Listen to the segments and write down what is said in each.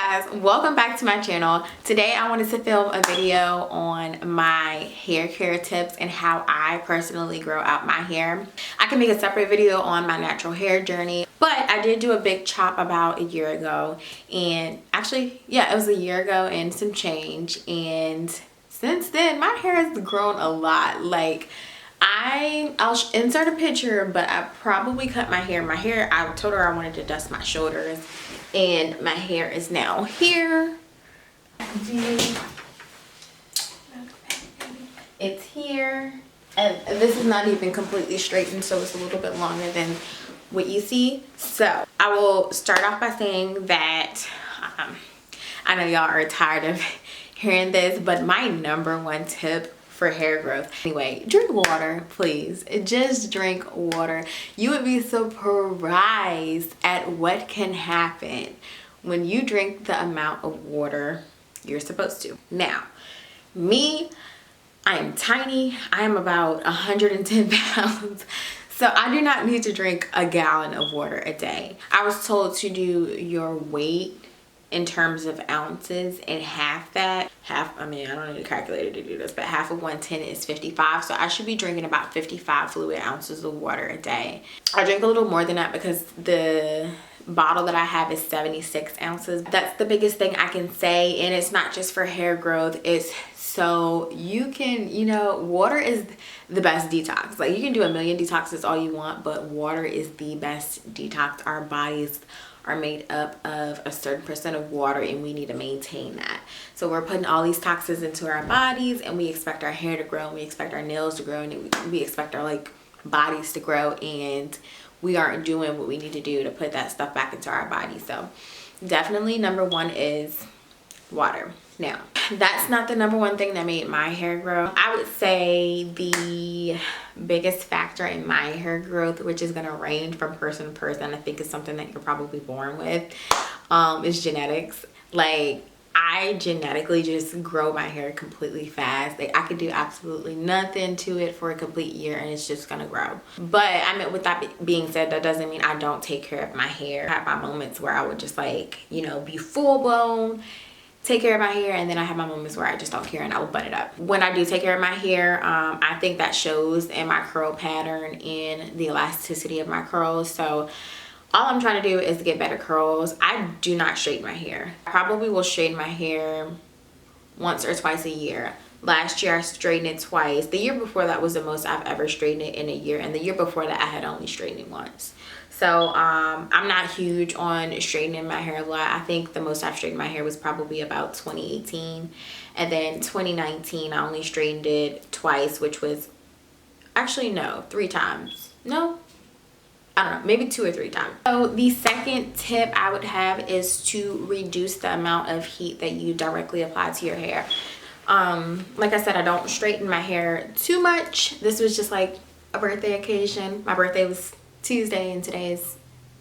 guys, welcome back to my channel. Today I wanted to film a video on my hair care tips and how I personally grow out my hair. I can make a separate video on my natural hair journey, but I did do a big chop about a year ago, and actually yeah, it was a year ago and some change, and since then my hair has grown a lot. Like I'll insert a picture, but I probably cut my hair. I told her I wanted to dust my shoulders, and my hair is now here. It's here, and this is not even completely straightened, so it's a little bit longer than what you see. So I will start off by saying that I know y'all are tired of hearing this, but my #1 tip for hair growth, anyway, drink water, please. Just drink water. You would be surprised at what can happen when you drink the amount of water you're supposed to. Now, me, I am tiny. I am about 110 pounds. So I do not need to drink a gallon of water a day. I was told to do your weight in terms of ounces, and half that, I mean, I don't need a calculator to do this, but half of 110 is 55. So I should be drinking about 55 fluid ounces of water a day. I drink a little more than that because the bottle that I have is 76 ounces. That's the biggest thing I can say, and it's not just for hair growth. It's so you can, water is the best detox. Like, you can do a million detoxes all you want, but water is the best detox. Our bodies are made up of a certain percent of water, and we need to maintain that. So we're putting all these toxins into our bodies, and we expect our hair to grow, and we expect our nails to grow, and we expect our bodies to grow, and we aren't doing what we need to do to put that stuff back into our body. So definitely #1 is water. Now, that's not the #1 thing that made my hair grow. I would say the biggest factor in my hair growth, which is going to range from person to person, I think is something that you're probably born with, is genetics. Like, I genetically just grow my hair completely fast. Like, I could do absolutely nothing to it for a complete year and it's just gonna grow. But I mean, with that being said, that doesn't mean I don't take care of my hair. I have my moments where I would just be full blown, take care of my hair, and then I have my moments where I just don't care and I will bun it up. When I do take care of my hair, I think that shows in my curl pattern and the elasticity of my curls. So all I'm trying to do is get better curls. I do not straighten my hair. I probably will straighten my hair once or twice a year. Last year I straightened it twice. The year before that was the most I've ever straightened it in a year, and the year before that I had only straightened it once. So I'm not huge on straightening my hair a lot. I think the most I've straightened my hair was probably about 2018, and then 2019 I only straightened it twice, which was actually 3 times. No, I don't know, maybe 2 or 3 times. So the second tip I would have is to reduce the amount of heat that you directly apply to your hair. Like I said, I don't straighten my hair too much. This was just like a birthday occasion. My birthday was Tuesday and today is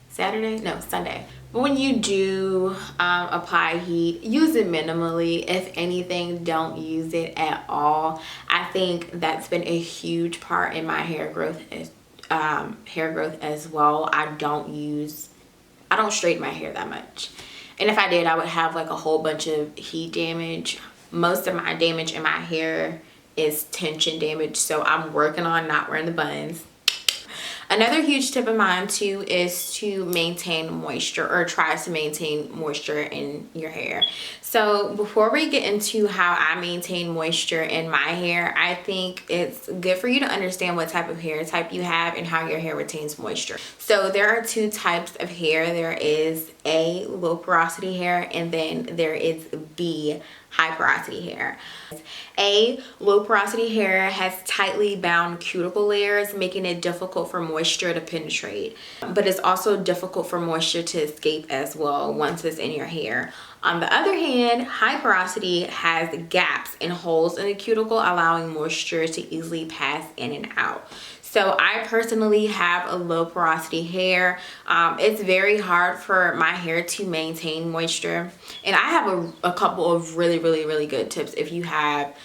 Sunday. But when you do apply heat, use it minimally. If anything, don't use it at all. I think that's been a huge part in my hair growth as well. I don't straighten my hair that much, and if I did, I would have a whole bunch of heat damage. Most of my damage in my hair is tension damage, so I'm working on not wearing the buns. Another huge tip of mine too is to maintain moisture, or try to maintain moisture in your hair. So before we get into how I maintain moisture in my hair, I think it's good for you to understand what type of hair type you have and how your hair retains moisture. So there are 2 types of hair. There is A, low porosity hair, and then there is B, high porosity hair. A, low porosity hair has tightly bound cuticle layers, making it difficult for moisture to penetrate, but it's also difficult for moisture to escape as well once it's in your hair. On the other hand, high porosity has gaps and holes in the cuticle, allowing moisture to easily pass in and out. So I personally have a low porosity hair. It's very hard for my hair to maintain moisture. And I have a couple of really good tips if you have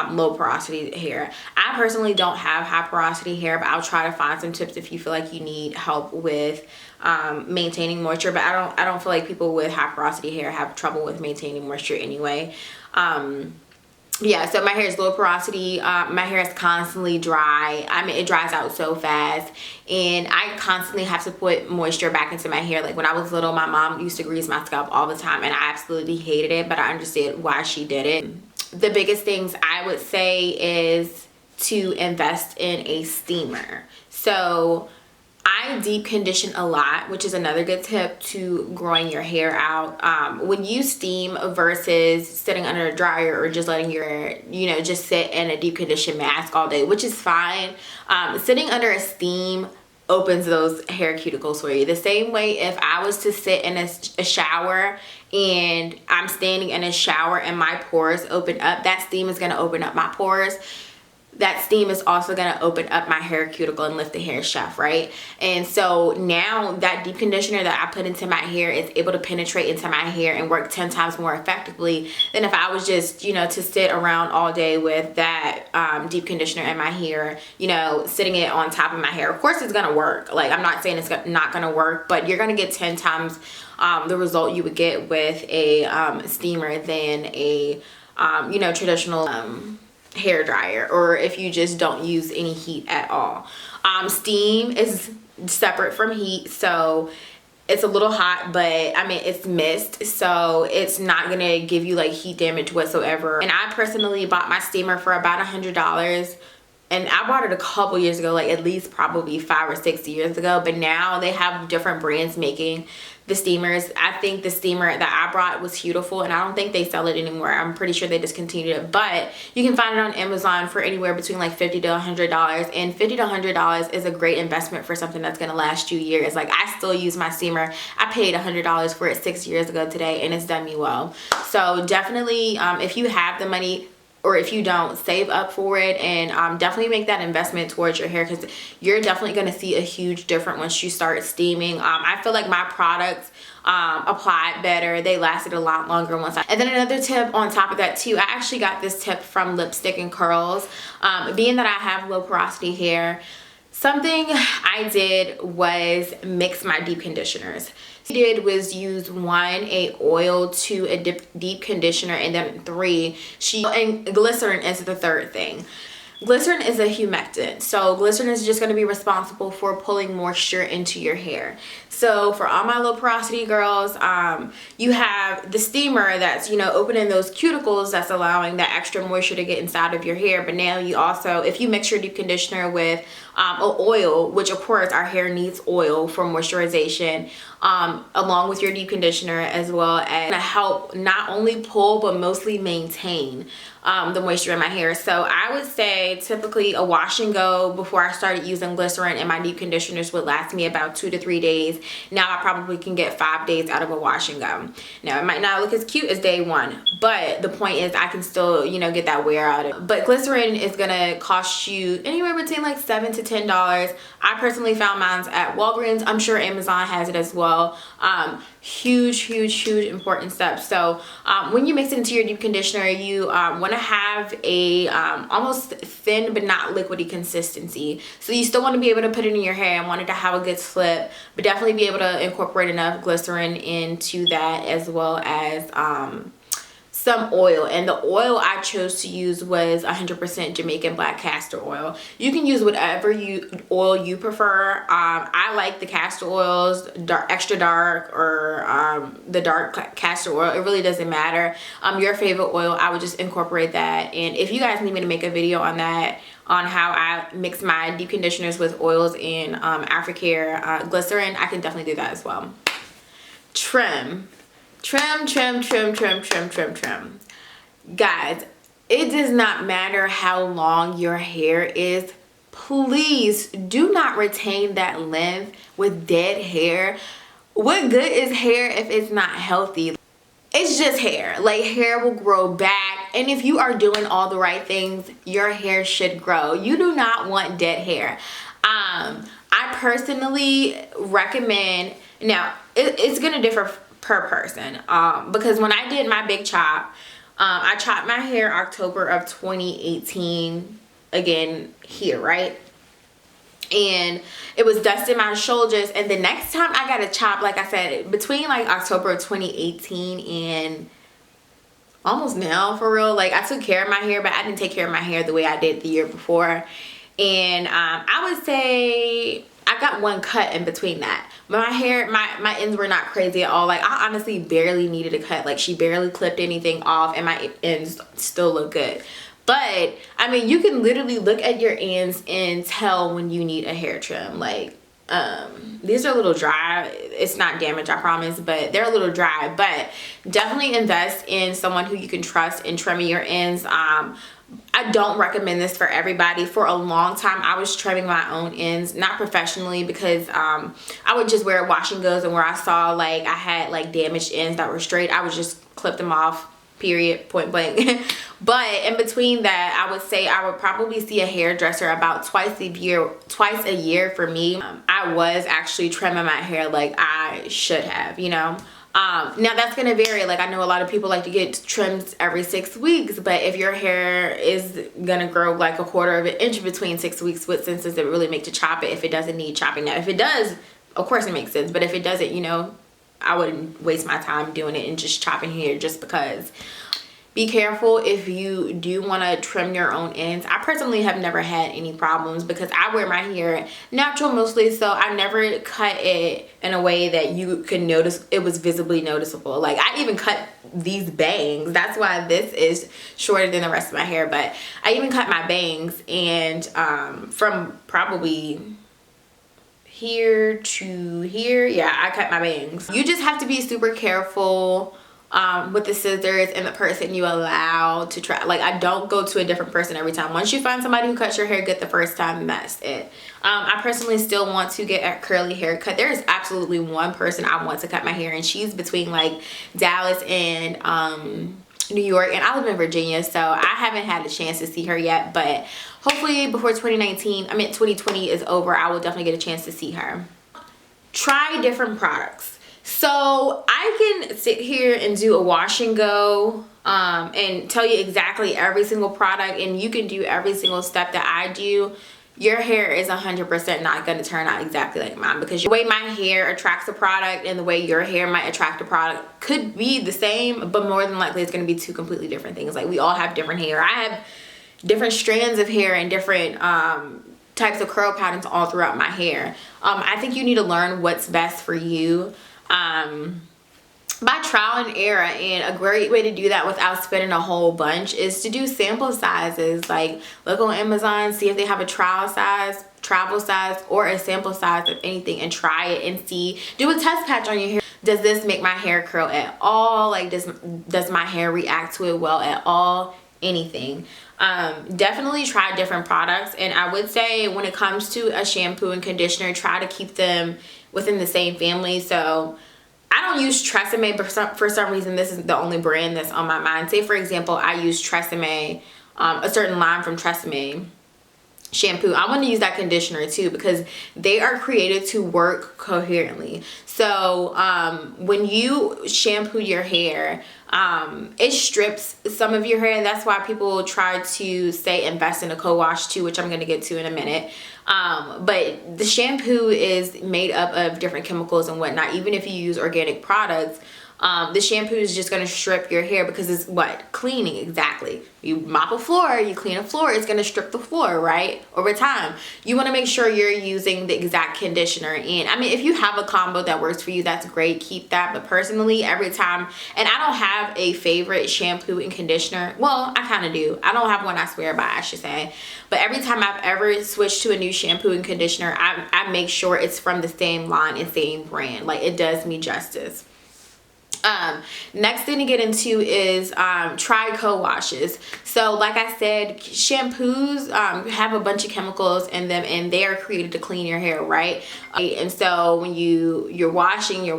low porosity hair. I personally don't have high porosity hair, but I'll try to find some tips if you feel like you need help with maintaining moisture. But I don't feel like people with high porosity hair have trouble with maintaining moisture anyway. Yeah, so my hair is low porosity. My hair is constantly dry. I mean, it dries out so fast, and I constantly have to put moisture back into my hair. Like when I was little, my mom used to grease my scalp all the time, and I absolutely hated it, but I understood why she did it. The biggest things I would say is to invest in a steamer. So I deep condition a lot, which is another good tip to growing your hair out. When you steam versus sitting under a dryer or just letting your, just sit in a deep condition mask all day, which is fine. Sitting under a steam opens those hair cuticles for you. The same way if I was to sit in a shower and I'm standing in a shower and my pores open up, that steam is going to open up my pores. That steam is also going to open up my hair cuticle and lift the hair shaft, right? And so now that deep conditioner that I put into my hair is able to penetrate into my hair and work 10 times more effectively than if I was just, to sit around all day with that deep conditioner in my hair, sitting it on top of my hair. Of course it's going to work. Like, I'm not saying it's not going to work, but you're going to get 10 times the result you would get with a steamer than a, traditional hair dryer, or if you just don't use any heat at all. Steam is separate from heat, so it's a little hot, but I mean it's mist, so it's not gonna give you like heat damage whatsoever. And I personally bought my steamer for about $100, and I bought it a couple years ago, like at least probably 5 or 6 years ago. But now they have different brands making the steamers. I think the steamer that I brought was beautiful, and I don't think they sell it anymore. I'm pretty sure they discontinued it, but you can find it on Amazon for anywhere between like $50 to $100, and $50 to $100 is a great investment for something that's gonna last you years. Like, I still use my steamer. I paid $100 for it 6 years ago today, and it's done me well. So definitely, if you have the money, or if you don't, save up for it, and definitely make that investment towards your hair, because you're definitely going to see a huge difference once you start steaming. I feel like my products applied better. They lasted a lot longer once and then another tip on top of that too, I actually got this tip from Lipstick and Curls. Being that I have low porosity hair, something I did was mix my deep conditioners. What I did was use 1, a oil, 2, a deep conditioner, and then 3, and glycerin is the third thing. Glycerin is a humectant, so glycerin is just going to be responsible for pulling moisture into your hair. So for all my low porosity girls, you have the steamer that's, opening those cuticles, that's allowing that extra moisture to get inside of your hair. But now you also, if you mix your deep conditioner with an oil, which of course our hair needs oil for moisturization, along with your deep conditioner, as well as to help not only pull but mostly maintain the moisture in my hair. So I would say typically a wash and go before I started using glycerin, and my deep conditioners would last me about 2 to 3 days. Now I probably can get 5 days out of a wash and go. Now it might not look as cute as day 1, but the point is I can still, get that wear out of it. But glycerin is gonna cost you anywhere between like $7 to $10. I personally found mine at Walgreens. I'm sure Amazon has it as well. Huge important step. So when you mix it into your deep conditioner, you want to have a almost thin but not liquidy consistency. So you still want to be able to put it in your hair and want it to have a good slip, but definitely be able to incorporate enough glycerin into that, as well as some oil. And the oil I chose to use was 100% Jamaican black castor oil. You can use whatever oil you prefer. I like the castor oils, extra dark, or the dark castor oil. It really doesn't matter. Your favorite oil, I would just incorporate that. And if you guys need me to make a video on that, on how I mix my deep conditioners with oils and Africare glycerin, I can definitely do that as well. Trim. Guys, it does not matter how long your hair is. Please do not retain that length with dead hair. What good is hair if it's not healthy? It's just hair. Like, hair will grow back, and if you are doing all the right things, your hair should grow. You do not want dead hair. I personally recommend, now it's gonna differ per person, because when I did my big chop, I chopped my hair October of 2018, again here, right? And it was dusting my shoulders. And the next time I got a chop, like I said, between like October of 2018 and almost now, for real, like I took care of my hair, but I didn't take care of my hair the way I did the year before. And I would say I got one cut in between that, but my hair, my ends were not crazy at all. Like I honestly barely needed a cut. Like she barely clipped anything off, and my ends still look good. But I mean, you can literally look at your ends and tell when you need a hair trim. Like these are a little dry. It's not damaged, I promise, but they're a little dry. But definitely invest in someone who you can trust in trimming your ends. I don't recommend this for everybody. For a long time, I was trimming my own ends, not professionally, because I would just wear wash and goes, and where I saw like I had like damaged ends that were straight, I would just clip them off, period, point blank. But in between that, I would say I would probably see a hairdresser about twice a year for me. I was actually trimming my hair like I should have, you know. Now that's gonna vary. Like I know a lot of people like to get trimmed every 6 weeks, but if your hair is gonna grow like a quarter of an inch between 6 weeks, what sense does it really make to chop it if it doesn't need chopping? Now if it does, of course it makes sense, but if it doesn't, you know, I wouldn't waste my time doing it and just chopping hair just because. Be careful if you do want to trim your own ends. I personally have never had any problems because I wear my hair natural mostly, so I never cut it in a way that you could notice it was visibly noticeable. Like I even cut these bangs. That's why this is shorter than the rest of my hair, but I even cut my bangs, and from probably here to here, yeah, I cut my bangs. You just have to be super careful with the scissors and the person you allow to try. Like I don't go to a different person every time. Once you find somebody who cuts your hair good the first time, that's it. I personally still want to get a curly haircut. There is absolutely one person I want to cut my hair, and she's between like Dallas and New York, and I live in Virginia, so I haven't had a chance to see her yet, but hopefully before 2020 is over, I will definitely get a chance to see her. Try different products. So I can sit here and do a wash and go and tell you exactly every single product, and you can do every single step that I do. Your hair is 100% not going to turn out exactly like mine, because the way my hair attracts a product and the way your hair might attract a product could be the same, but more than likely it's going to be two completely different things. Like we all have different hair. I have different strands of hair and different types of curl patterns all throughout my hair. I think you need to learn what's best for you by trial and error, and a great way to do that without spending a whole bunch is to do sample sizes. Like look on Amazon, see if they have a trial size, travel size, or a sample size of anything, and try it and see. Do a test patch on your hair. Does this make my hair curl at all? Like does my hair react to it well at all? Anything. Definitely try different products, and I would say when it comes to a shampoo and conditioner, try to keep them within the same family. So I don't use Tresemme, but for some reason this is the only brand that's on my mind. Say for example, I use Tresemme, a certain line from Tresemme shampoo. I want to use that conditioner too, because they are created to work coherently. So when you shampoo your hair, it strips some of your hair. That's why people try to say invest in a co-wash too, which I'm going to get to in a minute. But the shampoo is made up of different chemicals and whatnot. Even if you use organic products, the shampoo is just going to strip your hair, because it's what? Cleaning. Exactly. You mop a floor, you clean a floor, it's going to strip the floor, right? Over time. You want to make sure you're using the exact conditioner. And I mean, if you have a combo that works for you, that's great, keep that. But personally, every time, and I don't have a favorite shampoo and conditioner. Well, I kind of do. I don't have one I swear by, I should say. But every time I've ever switched to a new shampoo and conditioner, I make sure it's from the same line and same brand. Like it does me justice. Next thing to get into is try co-washes. So like I said, shampoos have a bunch of chemicals in them, and they are created to clean your hair, right? And so when you're washing, you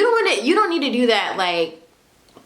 don't need to do that like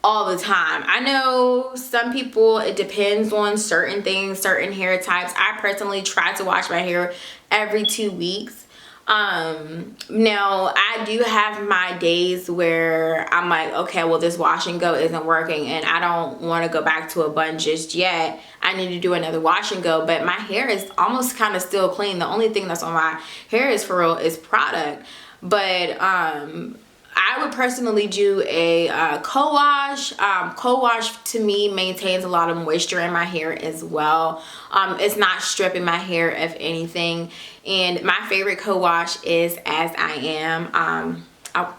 all the time. I know some people, it depends on certain things, certain hair types. I personally try to wash my hair every 2 weeks. Now I do have my days where I'm like, okay, well, this wash and go isn't working and I don't want to go back to a bun just yet. I need to do another wash and go, but my hair is almost kind of still clean. The only thing that's on my hair is for real is product. But I would personally do a co-wash. Co-wash to me maintains a lot of moisture in my hair as well. It's not stripping my hair, if anything. And my favorite co-wash is As I Am. I'll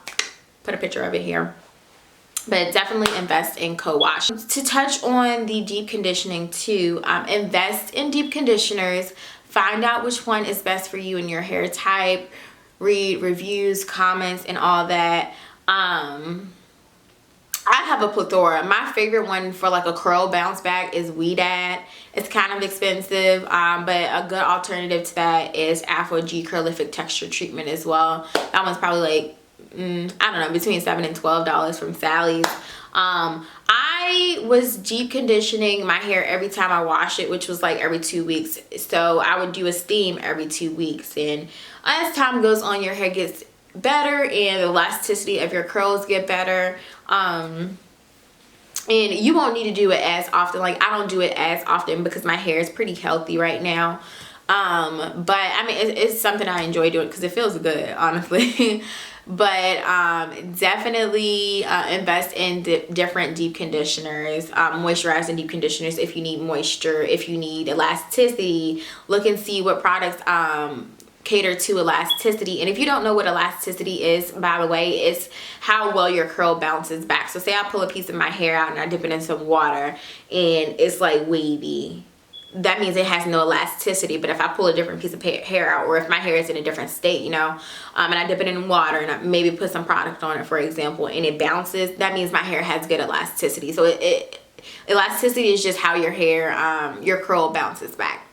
put a picture of it here. But definitely invest in co-wash. To touch on the deep conditioning too, invest in deep conditioners. Find out which one is best for you and your hair type. Read reviews, comments, and all that. I have a plethora. My favorite one for like a curl bounce back is Weedad. It's kind of expensive, but a good alternative to that is Afro G Curlific Texture Treatment as well. That one's probably like, I don't know, between $7 and $12 from Sally's. I was deep conditioning my hair every time I wash it, which was like every 2 weeks. So I would do a steam every 2 weeks. And as time goes on, your hair gets better and the elasticity of your curls get better. And you won't need to do it as often. Like, I don't do it as often because my hair is pretty healthy right now. But I mean, it's something I enjoy doing because it feels good, honestly. But definitely invest in different deep conditioners, moisturizing deep conditioners if you need moisture, if you need elasticity. Look and see what products cater to elasticity. And if you don't know what elasticity is, by the way, it's how well your curl bounces back. So say I pull a piece of my hair out and I dip it in some water and it's like wavy. That means it has no elasticity. But if I pull a different piece of hair out, or if my hair is in a different state, you know, and I dip it in water and I maybe put some product on it, for example, and it bounces, that means my hair has good elasticity. So elasticity is just how your hair, your curl bounces back.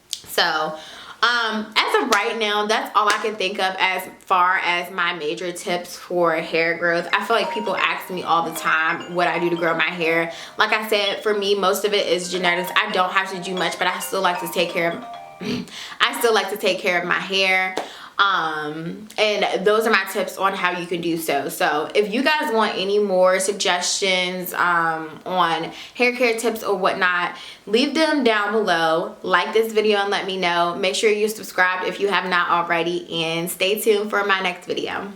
So as of right now, that's all I can think of as far as my major tips for hair growth. I feel like people ask me all the time what I do to grow my hair. Like I said, for me, most of it is genetics. I don't have to do much, but I still like to take care of my hair. And those are my tips on how you can do so. So if you guys want any more suggestions on hair care tips or whatnot, leave them down below. Like this video and let me know. Make sure you're subscribed if you have not already, and stay tuned for my next video.